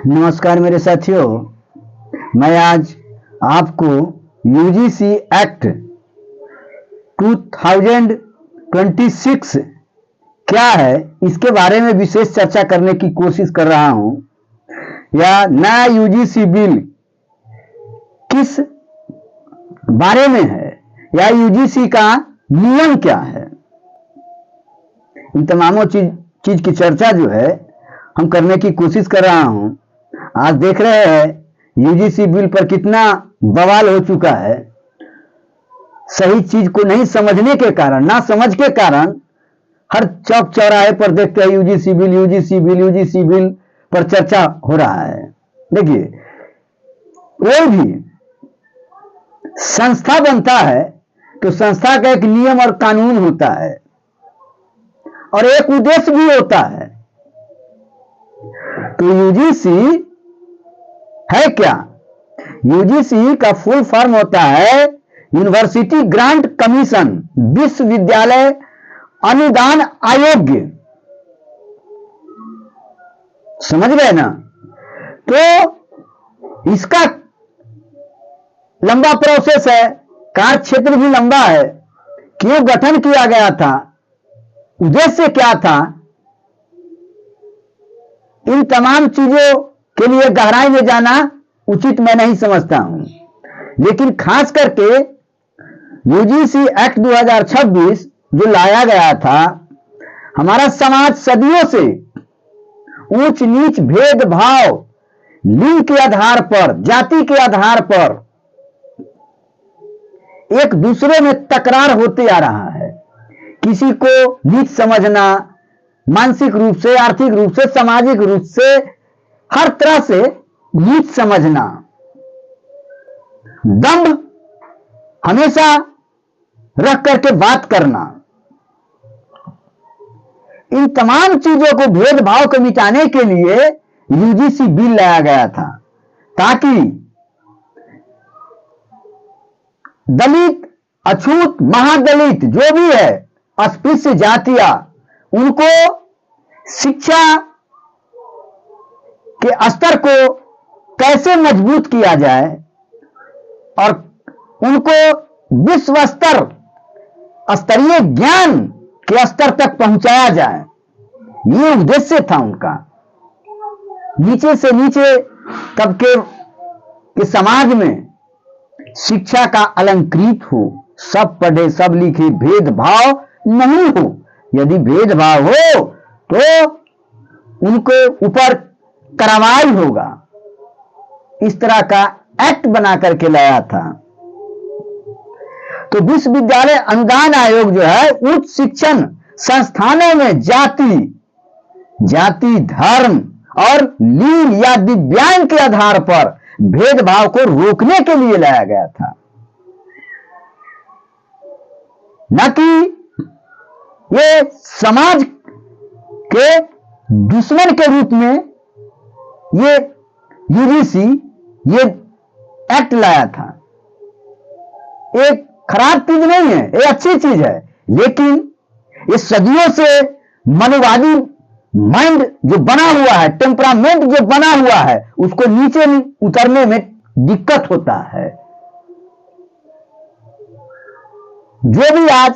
नमस्कार मेरे साथियों, मैं आज आपको यूजीसी एक्ट 2026 क्या है इसके बारे में विशेष चर्चा करने की कोशिश कर रहा हूं। या नया यूजीसी बिल किस बारे में है या यूजीसी का नियम क्या है, इन तमामों चीज की चर्चा जो है हम करने की कोशिश कर रहा हूं। आज देख रहे हैं यूजीसी बिल पर कितना बवाल हो चुका है। सही चीज को नहीं समझने के कारण, ना समझ के कारण हर चौक चौराहे पर देखते हैं UGC bill UGC bill UGC bill पर चर्चा हो रहा है। देखिए, कोई भी संस्था बनता है तो संस्था का एक नियम और कानून होता है और एक उद्देश्य भी होता है। तो यूजीसी है क्या? यूजीसी का फुल फॉर्म होता है यूनिवर्सिटी ग्रांट कमीशन, विश्वविद्यालय अनुदान आयोग। समझ गए ना? तो इसका लंबा प्रोसेस है, कार्य क्षेत्र भी लंबा है। क्यों गठन किया गया था, उद्देश्य क्या था, इन तमाम चीजों के लिए गहराई में जाना उचित मैं नहीं समझता हूं। लेकिन खास करके यूजीसी एक्ट 2026 जो लाया गया था, हमारा समाज सदियों से ऊंच नीच भेदभाव, लिंग के आधार पर, जाति के आधार पर एक दूसरे में तकरार होते आ रहा है। किसी को नीच समझना, मानसिक रूप से, आर्थिक रूप से, सामाजिक रूप से, हर तरह से नीच समझना, दंभ हमेशा रख करके बात करना, इन तमाम चीजों को, भेदभाव को मिटाने के लिए यूजीसी बिल लाया गया था, ताकि दलित, अछूत, महादलित जो भी है, अस्पृश्य जातियां, उनको शिक्षा के स्तर को कैसे मजबूत किया जाए और उनको विश्व स्तरीय ज्ञान के स्तर तक पहुंचाया जाए, ये उद्देश्य था उनका। नीचे से नीचे तबके के समाज में शिक्षा का अलंकृत हो, सब पढ़े सब लिखे, भेदभाव नहीं हो। यदि भेदभाव हो तो उनको ऊपर कार्रवाई होगा। इस तरह का एक्ट बना करके लाया था। तो विश्वविद्यालय अनुदान आयोग जो है, उच्च शिक्षण संस्थानों में जाति, धर्म और लिंग या दिव्यांग के आधार पर भेदभाव को रोकने के लिए लाया गया था, न कि ये समाज के दुश्मन के रूप में ये यूजीसी ये एक्ट लाया था। एक खराब चीज नहीं है, ये अच्छी चीज है। लेकिन ये सदियों से मनोवादी माइंड जो बना हुआ है, टेम्परामेंट जो बना हुआ है, उसको नीचे उतरने में दिक्कत होता है। जो भी आज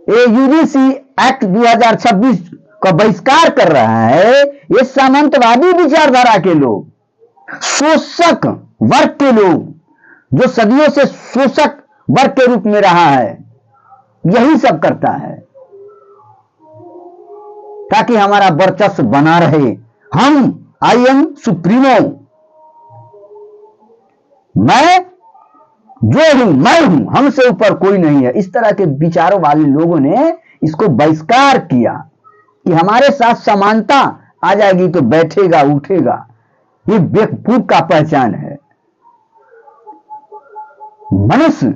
ये यूजीसी एक्ट 2026 का बहिष्कार कर रहा है, ये सामंतवादी विचारधारा के लोग, शोषक वर्ग के लोग, जो सदियों से शोषक वर्ग के रूप में रहा है, यही सब करता है ताकि हमारा वर्चस्व बना रहे। हम आई एम सुप्रीमो, मैं जो हूं मैं हूं, हमसे ऊपर कोई नहीं है। इस तरह के विचारों वाले लोगों ने इसको बहिष्कार किया कि हमारे साथ समानता आ जाएगी तो बैठेगा उठेगा। ये बेवकूफ का पहचान है। मनुष्य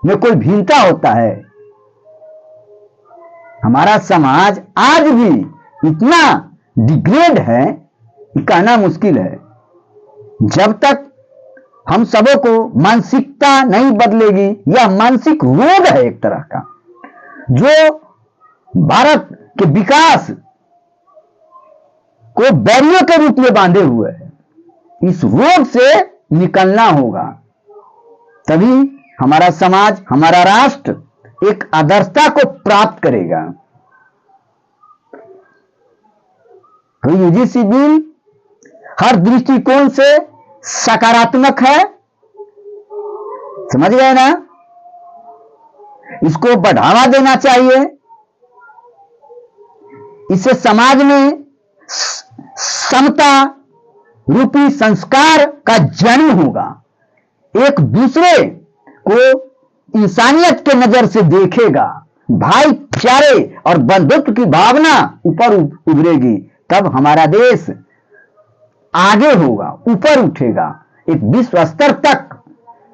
में कोई भिन्नता होता है। हमारा समाज आज भी इतना डिग्रेड है कि कहना मुश्किल है। जब तक हम सबों को मानसिकता नहीं बदलेगी, यह मानसिक रोग है एक तरह का, जो भारत के विकास को बैरियर के रूप में बांधे हुए है। इस रोग से निकलना होगा, तभी हमारा समाज, हमारा राष्ट्र एक आदर्शता को प्राप्त करेगा। तो यूजीसी बिल हर दृष्टिकोण से सकारात्मक है, समझ गए ना? इसको बढ़ावा देना चाहिए। इससे समाज में समता रूपी संस्कार का जन्म होगा। एक दूसरे को इंसानियत के नजर से देखेगा, भाईचारे और बंधुत्व की भावना ऊपर उभरेगी। तब हमारा देश आगे होगा, ऊपर उठेगा, एक विश्व स्तर तक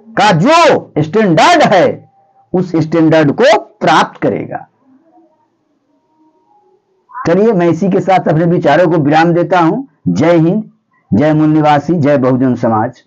का जो स्टैंडर्ड है उस स्टैंडर्ड को प्राप्त करेगा। चलिए, मैं इसी के साथ अपने विचारों को विराम देता हूं। जय हिंद, जय मूल निवासी, जय बहुजन समाज।